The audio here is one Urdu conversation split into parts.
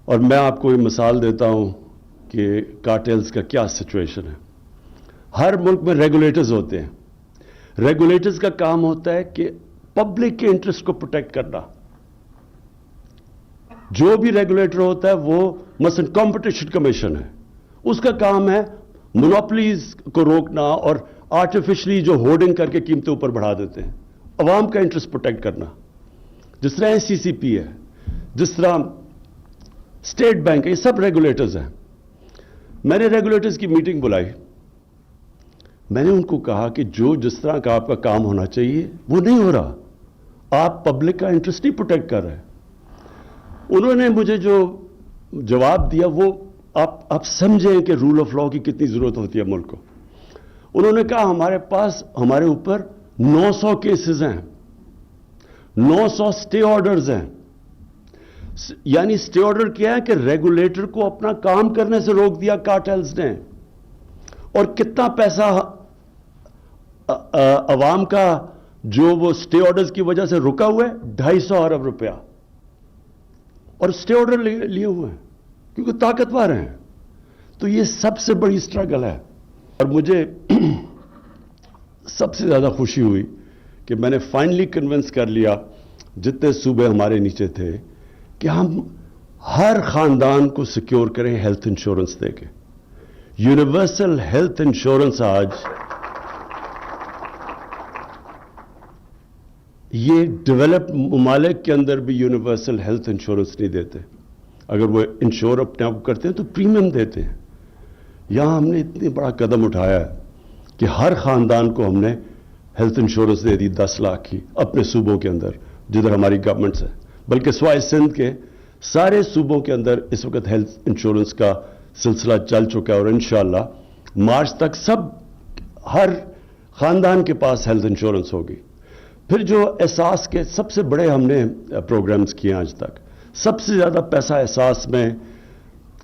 اور میں آپ کو یہ مثال دیتا ہوں کہ کارٹیلز کا کیا سچویشن ہے. ہر ملک میں ریگولیٹرز ہوتے ہیں. ریگولیٹرز کا کام ہوتا ہے کہ پبلک کے انٹرسٹ کو پروٹیکٹ کرنا. جو بھی ریگولیٹر ہوتا ہے وہ مثلا کمپٹیشن کمیشن ہے, اس کا کام ہے مونوپلیز کو روکنا اور آرٹیفیشلی جو ہورڈنگ کر کے قیمتیں اوپر بڑھا دیتے ہیں, عوام کا انٹرسٹ پروٹیکٹ کرنا. جس طرح SCCP ہے, جس طرح اسٹیٹ بینک ہے, یہ سب ریگولیٹرز ہیں. میں نے ریگولیٹرز کی میٹنگ بلائی. میں نے ان کو کہا کہ جو جس طرح کا آپ کا کام ہونا چاہیے وہ نہیں ہو رہا, آپ پبلک کا انٹرسٹ نہیں پروٹیکٹ کر رہے. انہوں نے مجھے جو جواب دیا وہ آپ سمجھیں کہ رول آف لا کی کتنی ضرورت ہوتی ہے ملک کو. انہوں نے کہا ہمارے اوپر 900 کیسز ہیں, 900 سٹے آرڈرز ہیں. یعنی سٹے آرڈر کیا ہے کہ ریگولیٹر کو اپنا کام کرنے سے روک دیا کارٹیلز نے. اور کتنا پیسہ عوام کا جو وہ سٹے آرڈرز کی وجہ سے رکا ہوا ہے, 250 ارب روپیہ. اور سٹے آرڈر لیے ہوئے ہیں کیونکہ طاقتور ہیں. تو یہ سب سے بڑی سٹرگل ہے. اور مجھے سب سے زیادہ خوشی ہوئی کہ میں نے فائنلی کنونس کر لیا جتنے صوبے ہمارے نیچے تھے کہ ہم ہر خاندان کو سیکیور کریں ہیلتھ انشورنس دے کے. یونیورسل ہیلتھ انشورنس آج یہ ڈیولپڈ ممالک کے اندر بھی یونیورسل ہیلتھ انشورنس نہیں دیتے. اگر وہ انشور اپنے آپ کرتے ہیں تو پریمیم دیتے ہیں. یہاں ہم نے اتنی بڑا قدم اٹھایا ہے کہ ہر خاندان کو ہم نے ہیلتھ انشورنس دے دی 10 لاکھ کی اپنے صوبوں کے اندر جدھر ہماری گورنمنٹس ہے. بلکہ سوائے سندھ کے سارے صوبوں کے اندر اس وقت ہیلتھ انشورنس کا سلسلہ چل چکا ہے. اور انشاءاللہ مارچ تک ہر خاندان کے پاس ہیلتھ انشورنس ہوگی. پھر جو احساس کے سب سے بڑے ہم نے پروگرامز کیے ہیں آج تک, سب سے زیادہ پیسہ احساس میں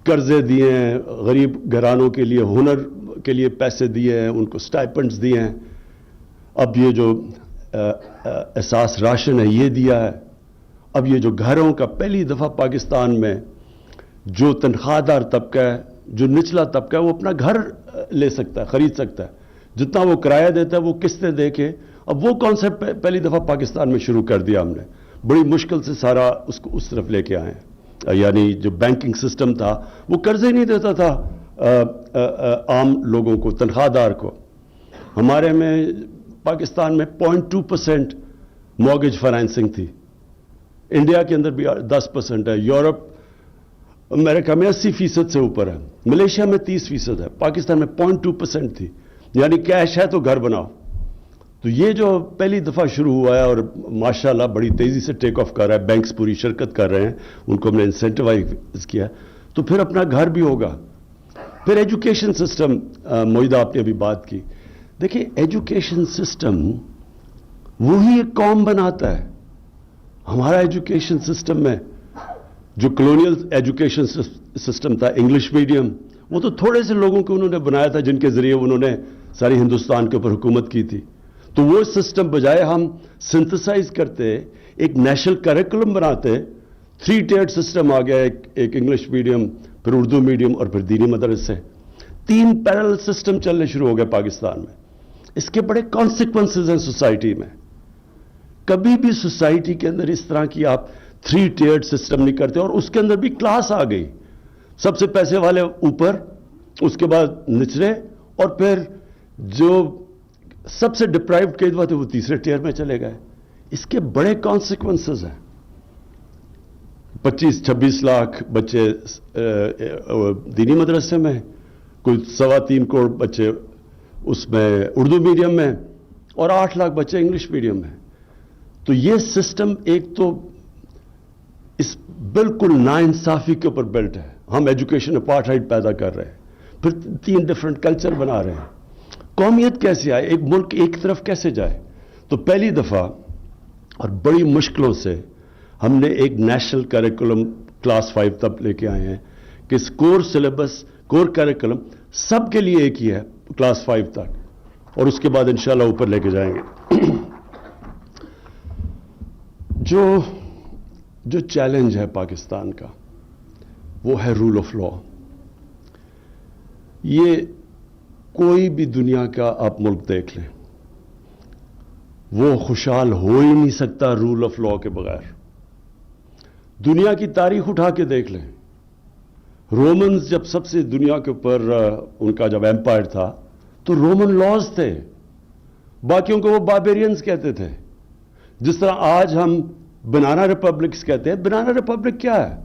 قرضے دیے ہیں, غریب گھرانوں کے لیے ہنر کے لیے پیسے دیے ہیں, ان کو سٹائپنڈز دیے ہیں. اب یہ جو احساس راشن ہے یہ دیا ہے. اب یہ جو گھروں کا پہلی دفعہ پاکستان میں جو تنخواہ دار طبقہ ہے, جو نچلا طبقہ ہے, وہ اپنا گھر لے سکتا ہے, خرید سکتا ہے. جتنا وہ کرایہ دیتا ہے وہ قسطیں دے کے. اب وہ کانسیپٹ پہلی دفعہ پاکستان میں شروع کر دیا ہم نے. بڑی مشکل سے سارا اس کو اس طرف لے کے آئے ہیں. یعنی جو بینکنگ سسٹم تھا وہ قرضے نہیں دیتا تھا عام لوگوں کو, تنخواہ دار کو. ہمارے میں پاکستان میں 0.2% مورگیج فائنینسنگ تھی. انڈیا کے اندر بھی 10% ہے. یورپ امریکہ میں 80% سے اوپر ہے. ملیشیا میں 30% ہے. پاکستان میں 0.2% تھی. یعنی کیش ہے تو گھر بناؤ. تو یہ جو پہلی دفعہ شروع ہوا ہے اور ماشاءاللہ بڑی تیزی سے ٹیک آف کر رہا ہے, بینکس پوری شرکت کر رہے ہیں, ان کو ہم نے انسینٹیوائز کیا, تو پھر اپنا گھر بھی ہوگا. پھر ایجوکیشن سسٹم, موجودہ آپ نے ابھی بات کی. دیکھیں ایجوکیشن سسٹم وہی ایک قوم بناتا ہے. ہمارا ایجوکیشن سسٹم میں جو کلونیل ایجوکیشن سسٹم تھا, انگلش میڈیم, وہ تو تھوڑے سے لوگوں کو انہوں نے بنایا تھا جن کے ذریعے انہوں نے ساری ہندوستان کے اوپر حکومت کی تھی. تو وہ سسٹم بجائے ہم سنتھسائز کرتے, ایک نیشنل کریکولم بناتے. 3 ٹیئر سسٹم آ گیا, ایک انگلش میڈیم, پھر اردو میڈیم اور پھر دینی مدرسے. 3 پیرل سسٹم چلنے شروع ہو گئے پاکستان میں. اس کے بڑے کانسیکوینسز ہیں سوسائٹی میں. کبھی بھی سوسائٹی کے اندر اس طرح کی آپ 3 ٹیئر سسٹم نہیں کرتے. اور اس کے اندر بھی کلاس آ گئی. سب سے پیسے والے اوپر, اس کے بعد نچلے, اور پھر جو سب سے ڈپرائیوڈ قیدوا تھے وہ تیسرے ٹیئر میں چلے گئے. اس کے بڑے کانسیکوینسز ہیں. 25-26 لاکھ بچے دینی مدرسے میں, کوئی 3.25 کروڑ بچے اس میں اردو میڈیم میں, اور 8 لاکھ بچے انگلش میڈیم میں. تو یہ سسٹم ایک تو اس بالکل ناانصافی کے اوپر بلٹ ہے. ہم ایجوکیشن اپارٹھائڈ پیدا کر رہے ہیں, پھر 3 ڈفرنٹ کلچر بنا رہے ہیں. قومیت کیسے آئے, ایک ملک ایک طرف کیسے جائے؟ تو پہلی دفعہ اور بڑی مشکلوں سے ہم نے ایک نیشنل کریکولم کلاس 5 تک لے کے آئے ہیں کہ کور سلیبس, کور کریکولم سب کے لیے ایک ہی ہے کلاس 5 تک, اور اس کے بعد انشاءاللہ اوپر لے کے جائیں گے. جو چیلنج ہے پاکستان کا, وہ ہے رول آف لا. یہ کوئی بھی دنیا کا آپ ملک دیکھ لیں, وہ خوشحال ہو ہی نہیں سکتا رول آف لا کے بغیر. دنیا کی تاریخ اٹھا کے دیکھ لیں. رومنز جب سب سے دنیا کے اوپر ان کا جب ایمپائر تھا تو رومن لاز تھے, باقیوں کو وہ باربیرینز کہتے تھے. جس طرح آج ہم بنانا ریپبلکس کہتے ہیں. بنانا ریپبلک کیا ہے؟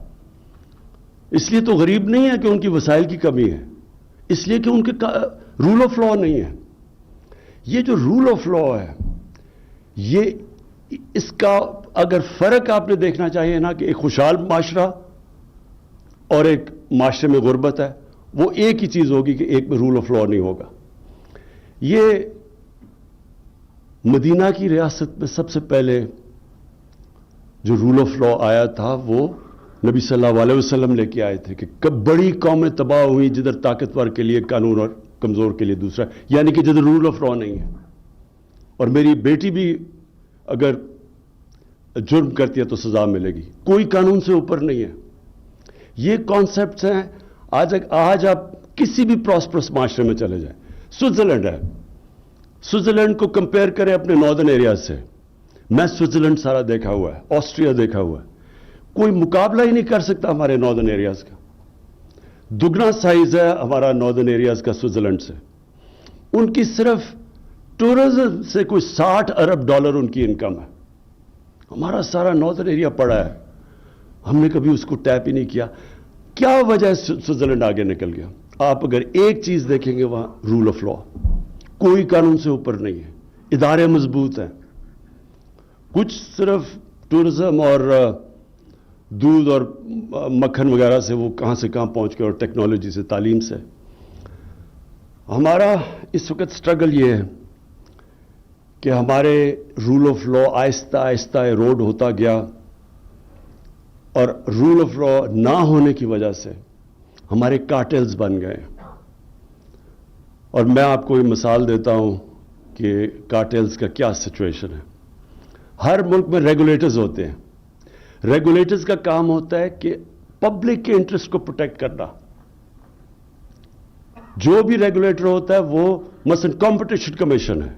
اس لیے تو غریب نہیں ہے کہ ان کی وسائل کی کمی ہے, اس لیے کہ ان کے رول آف لا نہیں ہے. یہ جو رول آف لا ہے, یہ اس کا اگر فرق آپ نے دیکھنا چاہیے نا کہ ایک خوشحال معاشرہ اور ایک معاشرے میں غربت ہے, وہ ایک ہی چیز ہوگی کہ ایک میں رول آف لا نہیں ہوگا. یہ مدینہ کی ریاست میں سب سے پہلے جو رول آف لا آیا تھا وہ نبی صلی اللہ علیہ وسلم لے کے آئے تھے کہ بڑی قومیں تباہ ہوئی جدھر طاقتور کے لیے قانون اور کمزور کے لیے دوسرا, یعنی کہ جدھر رول آف لا نہیں ہے. اور میری بیٹی بھی اگر جرم کرتی ہے تو سزا ملے گی, کوئی قانون سے اوپر نہیں ہے. یہ کانسیپٹس ہیں. آج آپ کسی بھی پراسپرس معاشرے میں چلے جائیں. سوئٹزرلینڈ ہے, سوئٹزرلینڈ کو کمپیئر کریں اپنے ناردرن ایریاز سے. میں سوئٹزرلینڈ سارا دیکھا ہوا ہے, آسٹریا دیکھا ہوا ہے, کوئی مقابلہ ہی نہیں کر سکتا ہمارے ناردرن ایریاز کا. دگنا سائز ہے ہمارا ناردرن ایریاز کا سوئٹزرلینڈ سے. ان کی صرف ٹورزم سے کوئی $60 ارب ان کی انکم ہے. ہمارا سارا ناردرن ایریا پڑا ہے, ہم نے کبھی اس کو ٹیپ ہی نہیں کیا. کیا وجہ ہے سوئٹزرلینڈ آگے نکل گیا؟ آپ اگر ایک چیز دیکھیں گے وہاں رول آف لا, کوئی قانون سے اوپر نہیں ہے, ادارے مضبوط ہیں. کچھ صرف ٹورزم اور دودھ اور مکھن وغیرہ سے وہ کہاں سے کہاں پہنچ گئے, اور ٹیکنالوجی سے, تعلیم سے. ہمارا اس وقت سٹرگل یہ ہے کہ ہمارے رول آف لا آہستہ آہستہ ایروڈ ہوتا گیا, اور رول آف لا نہ ہونے کی وجہ سے ہمارے کارٹیلز بن گئے. اور میں آپ کو یہ مثال دیتا ہوں کہ کارٹیلز کا کیا سچویشن ہے. ہر ملک میں ریگولیٹرز ہوتے ہیں. ریگولیٹرز کا کام ہوتا ہے کہ پبلک کے انٹرسٹ کو پروٹیکٹ کرنا. جو بھی ریگولیٹر ہوتا ہے وہ مثلا کمپٹیشن کمیشن ہے,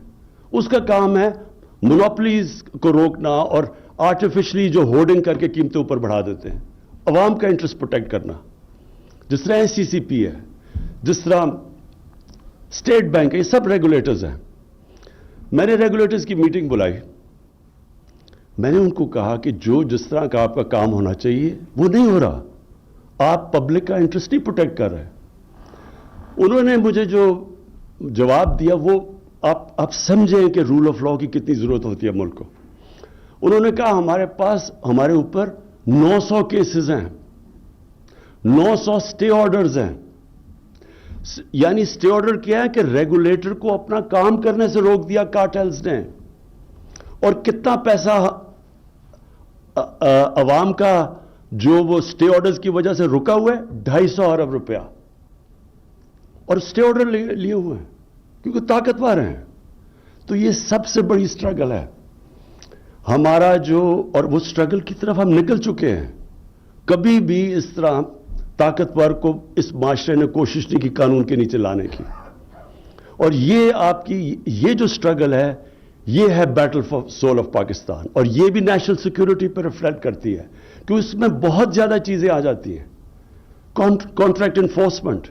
اس کا کام ہے مونوپلیز کو روکنا اور آرٹیفیشلی جو ہورڈنگ کر کے قیمتیں اوپر بڑھا دیتے ہیں, عوام کا انٹرسٹ پروٹیکٹ کرنا. جس طرح SCCP ہے, جس طرح اسٹیٹ بینک ہے, یہ سب ریگولیٹرز ہیں. میں نے ریگولیٹرز کی میٹنگ بلائی. میں نے ان کو کہا کہ جو جس طرح کا آپ کا کام ہونا چاہیے وہ نہیں ہو رہا, آپ پبلک کا انٹرسٹ نہیں پروٹیکٹ کر رہے. انہوں نے مجھے جو جواب دیا وہ آپ سمجھیں کہ رول آف لا کی کتنی ضرورت ہوتی ہے ملک کو. انہوں نے کہا ہمارے پاس ہمارے اوپر 900 کیسز ہیں, 900 سٹے آرڈرز ہیں. یعنی سٹے آرڈر کیا ہے کہ ریگولیٹر کو اپنا کام کرنے سے روک دیا کارٹیلز نے. اور کتنا پیسہ عوام کا جو وہ سٹے آرڈرز کی وجہ سے رکا ہوا ہے, 250 ارب روپیہ. اور سٹے آرڈر لیے ہوئے ہیں کیونکہ طاقتور ہیں. تو یہ سب سے بڑی سٹرگل ہے ہمارا جو, اور وہ سٹرگل کی طرف ہم نکل چکے ہیں. کبھی بھی اس طرح طاقتور کو اس معاشرے نے کوشش نہیں کی قانون کے نیچے لانے کی. اور یہ آپ کی یہ جو سٹرگل ہے یہ ہے battle for soul of Pakistan. اور یہ بھی نیشنل سیکیورٹی پر ریفلیکٹ کرتی ہے کہ اس میں بہت زیادہ چیزیں آ جاتی ہیں. کانٹریکٹ انفورسمنٹ,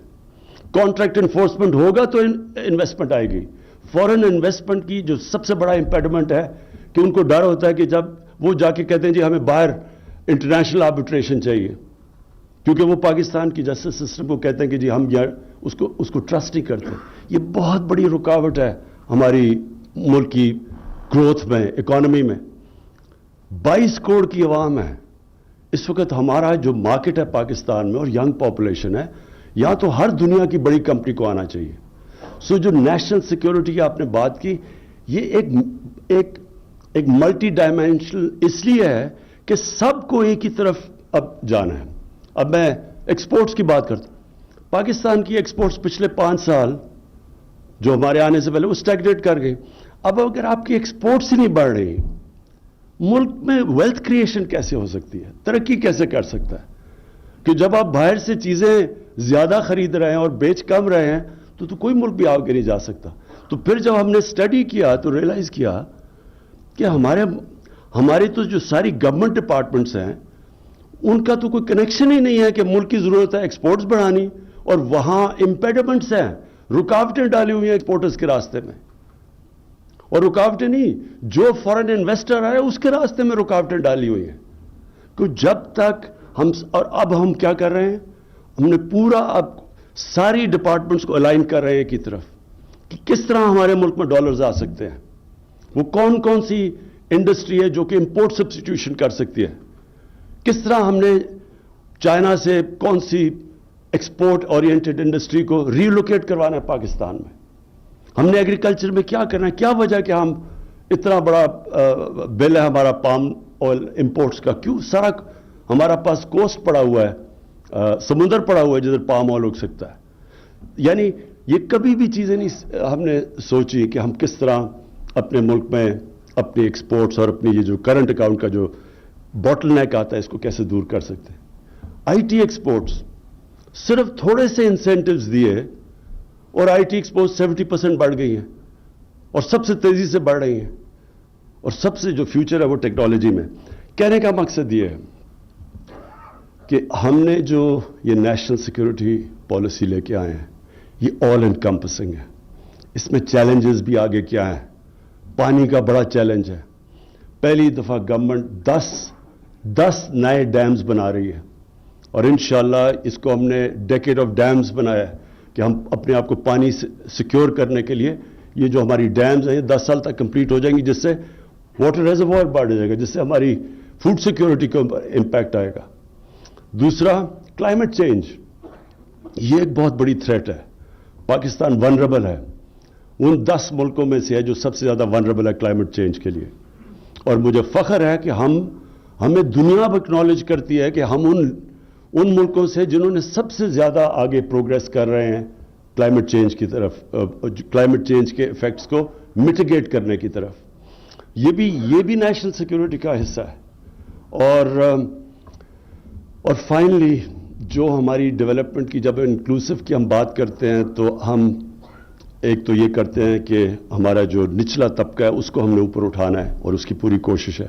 کانٹریکٹ انفورسمنٹ ہوگا تو انویسٹمنٹ آئے گی. فورن انویسٹمنٹ کی جو سب سے بڑا امپیڈمنٹ ہے کہ ان کو ڈر ہوتا ہے کہ جب وہ جا کے کہتے ہیں جی ہمیں باہر انٹرنیشنل آربیٹریشن چاہیے, کیونکہ وہ پاکستان کی جسٹس سسٹم کو کہتے ہیں کہ جی ہم اس کو ٹرسٹ نہیں کرتے. یہ بہت بڑی رکاوٹ ہے ہماری ملک کی گروتھ میں, اکانومی میں. 22 کروڑ کی عوام ہے اس وقت. ہمارا جو مارکیٹ ہے پاکستان میں اور ینگ پاپولیشن ہے, یہاں تو ہر دنیا کی بڑی کمپنی کو آنا چاہیے. سو جو نیشنل سیکیورٹی کی آپ نے بات کی, یہ ایک ملٹی ڈائمینشنل اس لیے ہے کہ سب کو ایک ہی طرف اب جانا ہے. اب میں ایکسپورٹس کی بات کرتا ہوں. پاکستان کی ایکسپورٹس پچھلے 5 سال جو ہمارے آنے سے پہلے وہ اسٹیگنیٹ کر گئی. اب اگر آپ کی ایکسپورٹس ہی نہیں بڑھ رہی, ملک میں ویلتھ کریشن کیسے ہو سکتی ہے, ترقی کیسے کر سکتا ہے؟ کہ جب آپ باہر سے چیزیں زیادہ خرید رہے ہیں اور بیچ کم رہے ہیں تو کوئی ملک بھی آگے نہیں جا سکتا. تو پھر جب ہم نے اسٹڈی کیا تو ریئلائز کیا کہ ہمارے تو جو ساری گورنمنٹ ڈپارٹمنٹس ہیں ان کا تو کوئی کنیکشن ہی نہیں ہے کہ ملک کی ضرورت ہے ایکسپورٹس بڑھانی, اور وہاں امپیڈمنٹس ہیں, رکاوٹیں ڈالی ہوئی ہیں ایکسپورٹرز کے راستے میں. اور رکاوٹیں نہیں, جو فورن انویسٹر آئے اس کے راستے میں رکاوٹیں ڈالی ہوئی ہیں. کہ جب تک اور اب ہم کیا کر رہے ہیں, ہم نے پورا اب ساری ڈپارٹمنٹس کو الائن کر رہے ہیں ایک ہی طرف کہ کس طرح ہمارے ملک میں ڈالرز آ سکتے ہیں, وہ کون کون سی انڈسٹری ہے جو کہ امپورٹ سبسٹیٹیوشن کر سکتی ہے, کس طرح ہم نے چائنا سے کون سی ایکسپورٹ اورینٹڈ انڈسٹری کو ریلوکیٹ کروانا ہے پاکستان میں, ہم نے ایگریکلچر میں کیا کرنا ہے, کیا وجہ کہ ہم اتنا بڑا بل ہے ہمارا پام آئل امپورٹس کا, کیوں سارا ہمارا پاس کوسٹ پڑا ہوا ہے, سمندر پڑا ہوا ہے جدھر پام آئل اگ سکتا ہے. یعنی یہ کبھی بھی چیزیں نہیں ہم نے سوچی کہ ہم کس طرح اپنے ملک میں اپنی ایکسپورٹس اور اپنی یہ جو کرنٹ اکاؤنٹ کا جو باٹل نیک آتا ہے اس کو کیسے دور کر سکتے ہیں. آئی ٹی ایکسپورٹس صرف تھوڑے سے انسینٹیوز دیے اور آئی ٹی ایکسپورٹس 70% بڑھ گئی ہیں اور سب سے تیزی سے بڑھ رہی ہیں, اور سب سے جو فیوچر ہے وہ ٹیکنالوجی میں. کہنے کا مقصد یہ ہے کہ ہم نے جو یہ نیشنل سیکورٹی پالیسی لے کے آئے ہیں یہ آل انکمپسنگ ہے. اس میں چیلنجز بھی آگے کیا ہیں, پانی کا بڑا چیلنج ہے. پہلی دفعہ گورنمنٹ 10 نئے ڈیمز بنا رہی ہے, اور انشاءاللہ اس کو ہم نے ڈیکیڈ آف ڈیمز بنایا ہے کہ ہم اپنے آپ کو پانی سیکیور کرنے کے لیے یہ جو ہماری ڈیمز ہیں یہ 10 سال تک کمپلیٹ ہو جائیں گی, جس سے واٹر ریزروائر بڑھ جائے گا, جس سے ہماری فوڈ سیکیورٹی کو امپیکٹ آئے گا. دوسرا کلائمیٹ چینج, یہ ایک بہت بڑی تھریٹ ہے. پاکستان ونربل ہے, ان 10 ملکوں میں سے ہے جو سب سے زیادہ ونربل ہے کلائمیٹ چینج کے لیے. اور مجھے فخر ہے کہ ہمیں دنیا اب اکنالج کرتی ہے کہ ہم ان ملکوں سے جنہوں نے سب سے زیادہ آگے پروگریس کر رہے ہیں کلائمیٹ چینج کی طرف, کلائمیٹ چینج کے ایفیکٹس کو میٹیگیٹ کرنے کی طرف. یہ بھی نیشنل سیکیورٹی کا حصہ ہے. اور فائنلی جو ہماری ڈیولپمنٹ کی جب انکلوسو کی ہم بات کرتے ہیں تو ہم ایک تو یہ کرتے ہیں کہ ہمارا جو نچلا طبقہ ہے اس کو ہم نے اوپر اٹھانا ہے اور اس کی پوری کوشش ہے,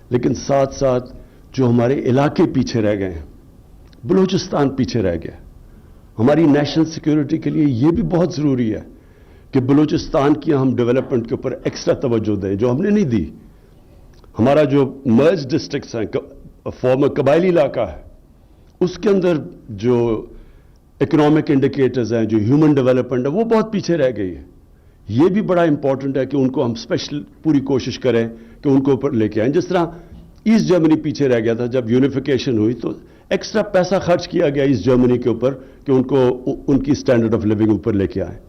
لیکن ساتھ ساتھ جو ہمارے علاقے پیچھے رہ گئے ہیں, بلوچستان پیچھے رہ گیا, ہماری نیشنل سیکیورٹی کے لیے یہ بھی بہت ضروری ہے کہ بلوچستان کی ہم ڈیولپمنٹ کے اوپر ایکسٹرا توجہ دیں جو ہم نے نہیں دی. ہمارا جو مرج ڈسٹرکٹس ہیں, فارمر قبائلی علاقہ ہے, اس کے اندر جو اکنامک انڈیکیٹرز ہیں, جو ہیومن ڈیولپمنٹ ہے, وہ بہت پیچھے رہ گئی ہے. یہ بھی بڑا امپورٹنٹ ہے کہ ان کو ہم اسپیشل پوری کوشش کریں کہ ان کو اوپر لے کے آئیں. جس طرح ایسٹ جرمنی پیچھے رہ گیا تھا, جب یونیفیکیشن ہوئی تو ایکسٹرا پیسہ خرچ کیا گیا ایسٹ جرمنی کے اوپر کہ ان کو ان کی اسٹینڈرڈ آف لیونگ اوپر لے کے آئیں.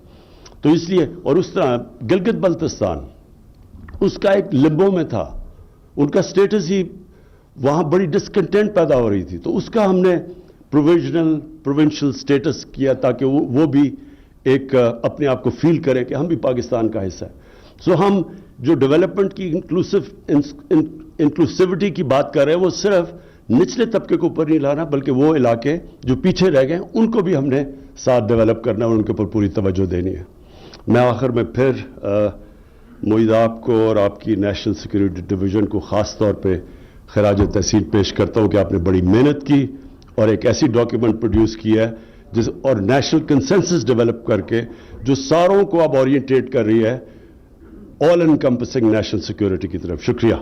تو اس لیے, اور اس طرح گلگت بلتستان اس کا ایک لمبو میں تھا, ان کا سٹیٹس ہی وہاں بڑی ڈسکنٹینٹ پیدا ہو رہی تھی, تو اس کا ہم نے پروونشل سٹیٹس کیا تاکہ وہ بھی ایک اپنے آپ کو فیل کرے کہ ہم بھی پاکستان کا حصہ ہے. سو ہم جو ڈیولپمنٹ کی انکلوسیوٹی کی بات کر رہے ہیں وہ صرف نچلے طبقے کو اوپر نہیں لانا, بلکہ وہ علاقے جو پیچھے رہ گئے ان کو بھی ہم نے ساتھ ڈیولپ کرنا اور ان کے اوپر پوری توجہ دینی ہے. میں آخر میں پھر معید آپ کو اور آپ کی نیشنل سیکورٹی ڈویژن کو خاص طور پہ خراج تحسین پیش کرتا ہوں کہ آپ نے بڑی محنت کی اور ایک ایسی ڈاکیومنٹ پروڈیوس کی ہے اور نیشنل کنسنسس ڈیولپ کر کے جو ساروں کو اب اورینٹیٹ کر رہی ہے آل انکمپسنگ نیشنل سیکورٹی کی طرف. شکریہ.